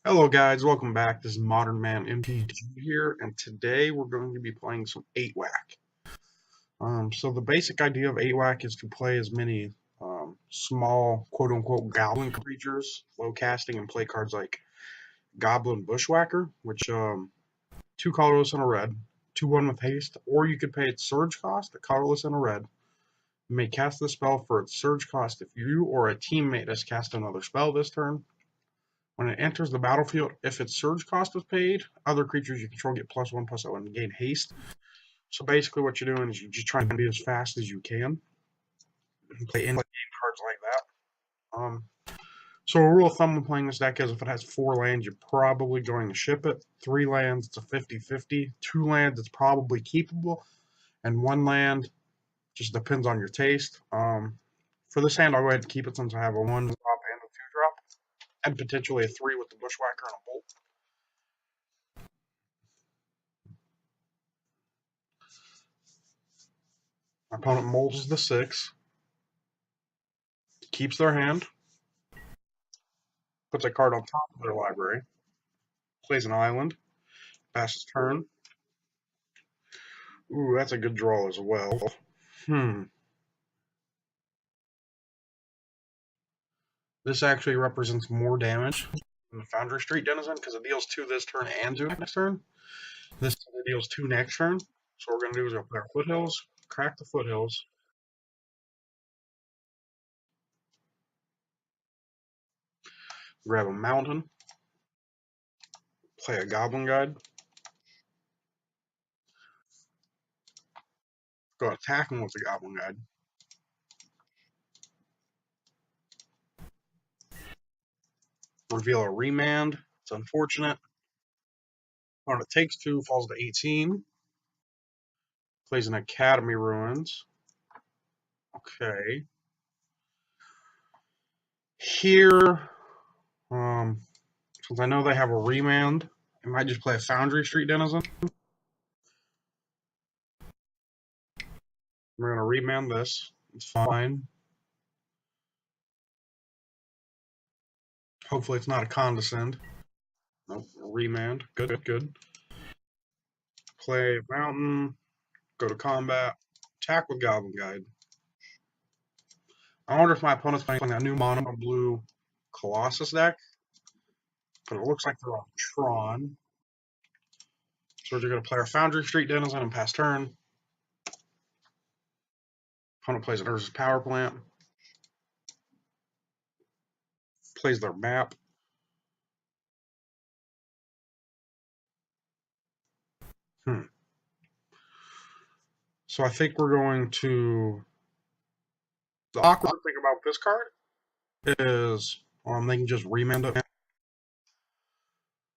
Hello guys, welcome back. This is Modern Man MTG here, and today we're going to be playing some 8-Whack. So the basic idea of 8-Whack is to play as many small quote-unquote goblin creatures, low casting, and play cards like Goblin Bushwhacker, which 2 colorless and a red, 2/1 with haste, or you could pay its surge cost, a colorless and a red. You may cast the spell for its surge cost if you or a teammate has cast another spell this turn. When it enters the battlefield, if its surge cost is paid, other creatures you control get +1/+0 and gain haste. So basically what you're doing is you're just trying to be as fast as you can and play in-game cards like that. So a rule of thumb when playing this deck is if it has 4 lands, you're probably going to ship it. 3 lands, it's a 50-50. 2 lands, it's probably keepable. And 1 land just depends on your taste. For this hand, I'll go ahead and keep it since I have a 1-drop and a 2-drop. And potentially a 3 with the Bushwhacker and a Bolt. My opponent molds the 6, keeps their hand, puts a card on top of their library, plays an island, passes turn. Ooh, that's a good draw as well. This actually represents more damage than the Foundry Street Denizen because it deals 2 this turn and 2 next turn. This deals 2 next turn. So what we're going to do is we'll play our Foothills, crack the Foothills. Grab a Mountain, play a Goblin Guide, go attacking with the Goblin Guide. Reveal a Remand. It's unfortunate. Opponent takes 2, falls to 18. Plays an Academy Ruins. Okay. Here, since I know they have a Remand, I might just play a Foundry Street Denizen. We're going to remand this. It's fine. Hopefully it's not a Condescend. Nope, remand. Good, good. Play Mountain, go to combat, attack with Goblin Guide. I wonder if my opponent's playing a new mono blue Colossus deck, but it looks like they're on Tron. So we're going to play our Foundry Street Denizen and pass turn. Opponent plays an Urza's Power Plant. Plays their map. So I think we're going to... The awkward thing about this card is they can just remand it.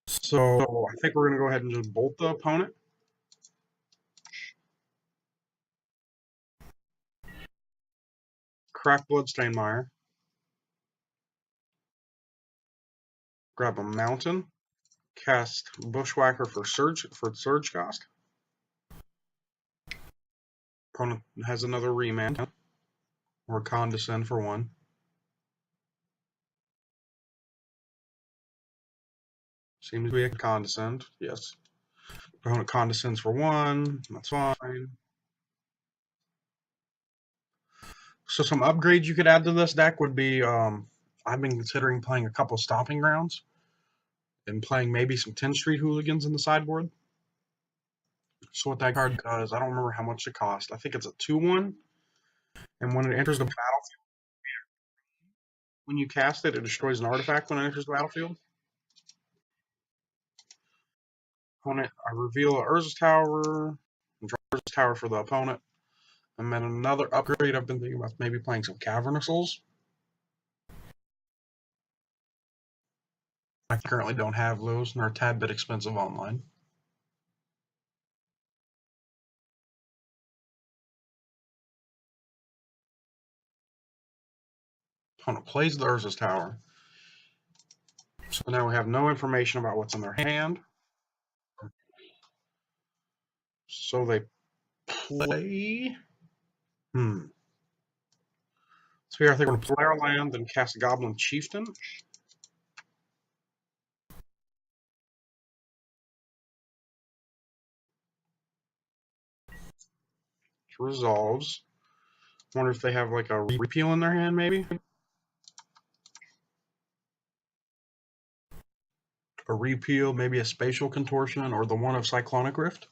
So I think we're going to go ahead and just bolt the opponent. Crack Bloodstained Mire. Grab a Mountain. Cast Bushwhacker for surge cost. Opponent has another remand. Or Condescend for 1. Seems to be a Condescend, yes. Opponent condescends for 1, that's fine. So some upgrades you could add to this deck would be, I've been considering playing a couple Stomping Grounds and playing maybe some 10th Street Hooligans in the sideboard. So what that card does, I don't remember how much it costs. I think it's a 2/1, and when it enters the battlefield, when you cast it, it destroys an artifact when it enters the battlefield. Opponent, I reveal a Urza's Tower, and draw Urza's Tower for the opponent. And then another upgrade I've been thinking about maybe playing some Cavernous Souls. I currently don't have those, and they're a tad bit expensive online. Opponent plays the Urza's Tower. So now we have no information about what's in their hand. So they play... So here I think we're going to play our land, then cast Goblin Chieftain. Resolves. Wonder if they have like a repeal in their hand, maybe? A repeal, maybe a spatial contortion, or the one of Cyclonic Rift?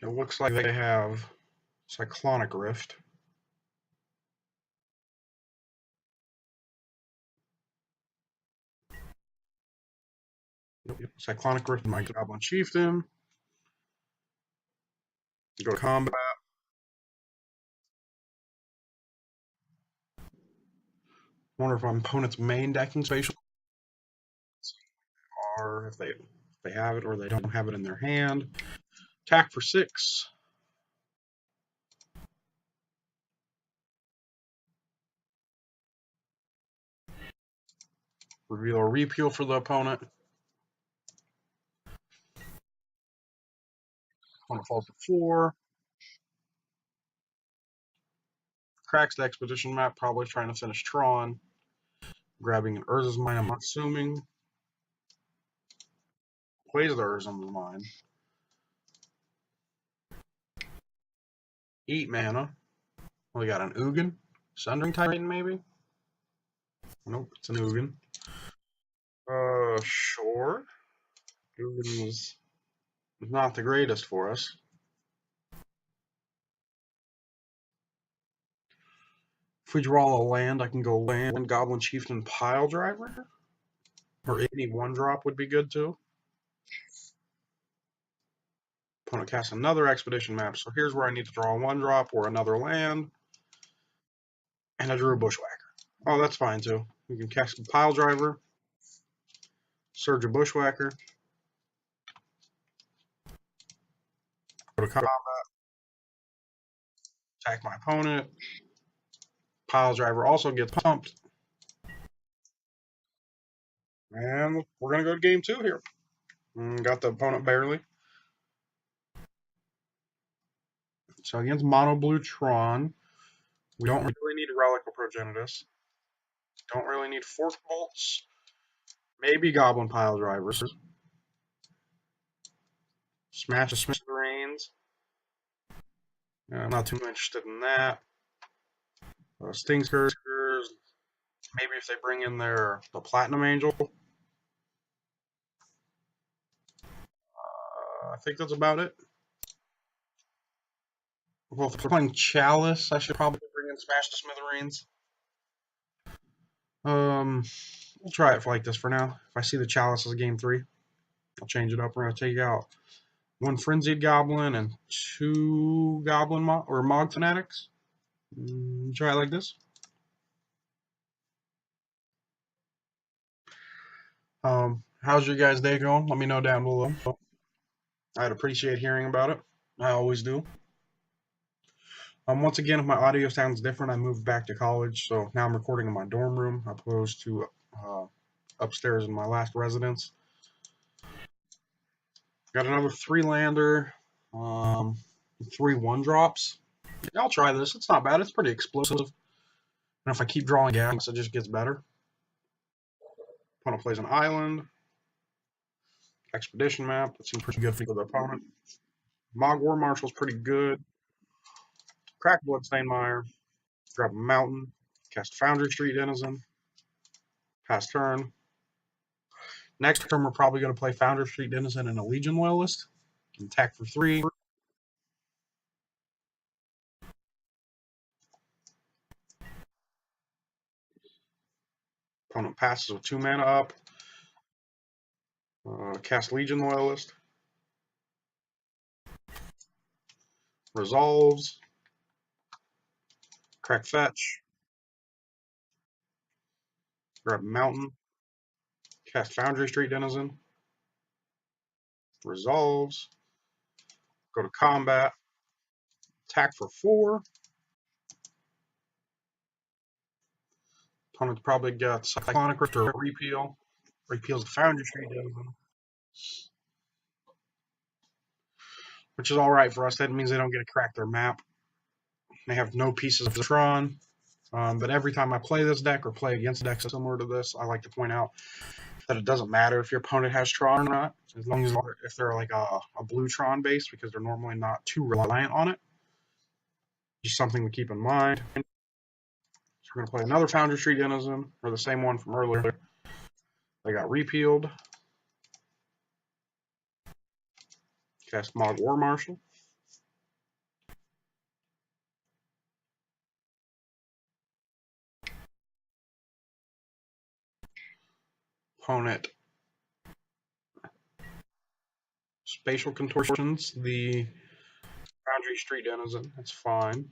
It looks like they have Cyclonic Rift. Yep. Cyclonic Rift, my Goblin Chieftain. Go to combat. Wonder if my opponent's main decking spatial, or if they have it or they don't have it in their hand. Attack for 6. Reveal a repeal for the opponent. Opponent falls to 4. Cracks the Expedition map, probably trying to finish Tron. Grabbing an Urza's Mine, I'm assuming. Plays the Urza's Mine. 8 mana. We got an Ugin. Sundering Titan, maybe? Nope, it's an Ugin. Sure. Ugin is not the greatest for us. If we draw a land, I can go land, Goblin Chieftain, Pile Driver. Or any 1-drop would be good too. Opponent casts another Expedition map, so here's where I need to draw a 1-drop or another land. And I drew a Bushwhacker. Oh, that's fine too. We can cast a Pile Driver, Surge a Bushwhacker, go to combat, attack my opponent. Pile Driver also gets pumped. And we're going to go to game 2 here. Got the opponent barely. So against Mono Blue Tron, we don't really need Relic of Progenitus. Don't really need Fork Bolts. Maybe Goblin Pile Drivers. Smash the Smithereens. I'm not too interested in that. Sting Scourgers. Maybe if they bring in the Platinum Angel. I think that's about it. Well, if we're playing Chalice, I should probably bring in Smash the Smithereens. We'll try it like this for now. If I see the Chalice as game 3, I'll change it up. We're going to take out 1 Frenzied Goblin and 2 Goblin or Mog Fanatics. Try it like this. How's your guys' day going? Let me know down below. I'd appreciate hearing about it. I always do. Once again, if my audio sounds different, I moved back to college, so now I'm recording in my dorm room opposed to upstairs in my last residence. Got another 3-lander, 3 1-drops. I'll try this. It's not bad. It's pretty explosive. And if I keep drawing gas, it just gets better. Opponent plays an island. Expedition map. That seems pretty good for the opponent. Mog War Marshal's pretty good. Crack Bloodstained Mire. Grab a mountain. Cast Foundry Street Denizen. Pass turn. Next turn, we're probably going to play Foundry Street Denizen and a Legion Loyalist. Attack for 3. Opponent passes with 2 mana up. Cast Legion Loyalist. Resolves. Crack Fetch. Grab Mountain. Cast Foundry Street Denizen. Resolves. Go to combat. Attack for 4. Opponent's probably got Cyclonic Rift or Repeal. Repeals the Foundry Street Denizen. Which is alright for us. That means they don't get to crack their map. They have no pieces of Tron. But every time I play this deck or play against decks similar to this, I like to point out that it doesn't matter if your opponent has Tron or not, as long as if they're like a blue Tron base, because they're normally not too reliant on it. Just something to keep in mind. So we're going to play another Foundry Street Denizen, or the same one from earlier. They got repealed. Cast Mog War Marshal. Opponent Spatial Contortions, the Foundry Street Denizen. That's fine.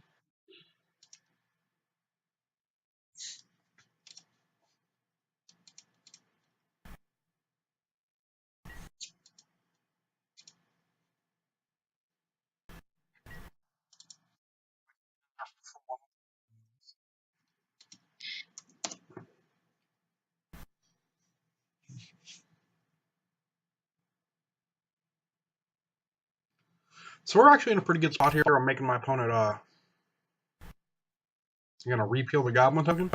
So we're actually in a pretty good spot here. I'm making my opponent gonna repeal the Goblin token.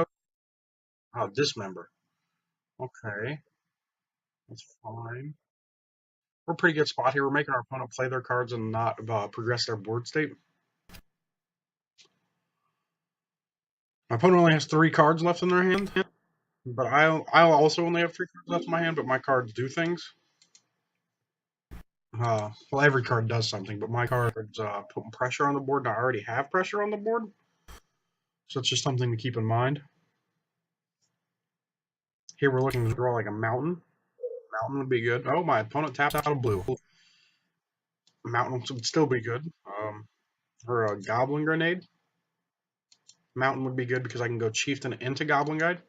Dismember. Okay, that's fine. We're a pretty good spot here. We're making our opponent play their cards and not progress their board state. My opponent only has 3 cards left in their hand, but I'll also only have 3 cards left in my hand, but my cards do things. Well, every card does something, but my cards putting pressure on the board, and I already have pressure on the board. So it's just something to keep in mind. Here we're looking to draw like a mountain. Mountain would be good. Oh, my opponent taps out a blue. Mountain would still be good. Or a Goblin Grenade. Mountain would be good because I can go Chieftain into Goblin Guide.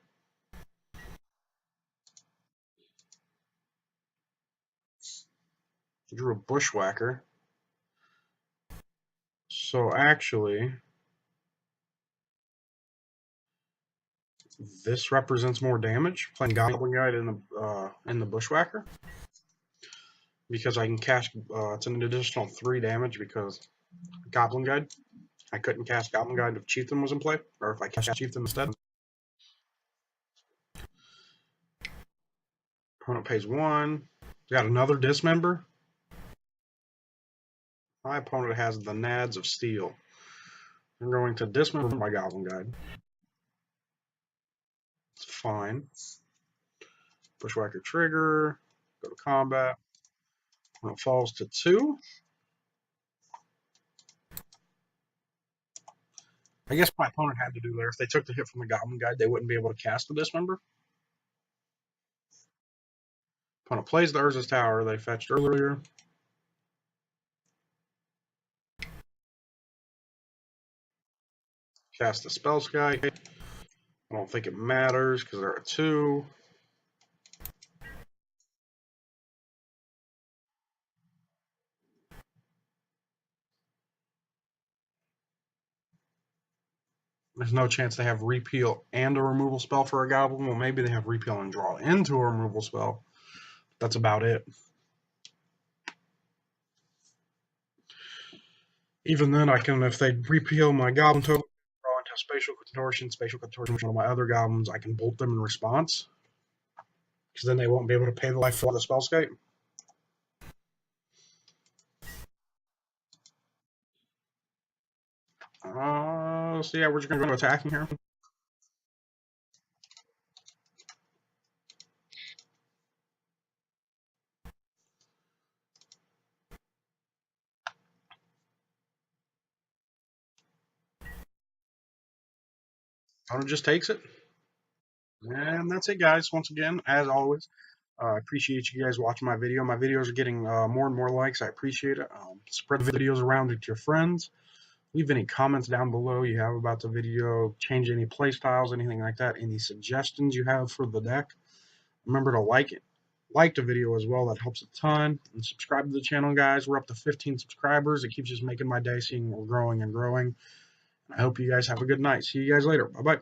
Drew a Bushwhacker. So actually, this represents more damage. Playing Goblin Guide in the Bushwhacker, because I can cast. It's an additional 3 damage because Goblin Guide. I couldn't cast Goblin Guide if Chieftain was in play, or if I cast Chieftain instead. Opponent pays 1. Got another Dismember. My opponent has the Nads of Steel. I'm going to dismember my Goblin Guide. It's fine. Bushwhacker trigger. Go to combat. Opponent falls to 2. I guess my opponent had to do there. If they took the hit from the Goblin Guide, they wouldn't be able to cast the Dismember. Opponent plays the Urza's Tower they fetched earlier. Cast the Spell Sky. I don't think it matters because they're at 2. There's no chance they have repeal and a removal spell for a Goblin. Well, maybe they have repeal and draw into a removal spell. That's about it. Even then, I can, if they repeal my Goblin token, draw into Spatial Contortion, one of my other Goblins, I can bolt them in response. Because then they won't be able to pay the life for the Spellscape. So yeah, we're just going to go attacking here. Opponent just takes it. And that's it, guys. Once again, as always, I appreciate you guys watching my video. My videos are getting more and more likes. I appreciate it. Spread the videos around to your friends. Leave any comments down below you have about the video. Change any play styles, anything like that. Any suggestions you have for the deck. Remember to like it. Like the video as well. That helps a ton. And subscribe to the channel, guys. We're up to 15 subscribers. It keeps just making my day seeing we're growing and growing. I hope you guys have a good night. See you guys later. Bye-bye.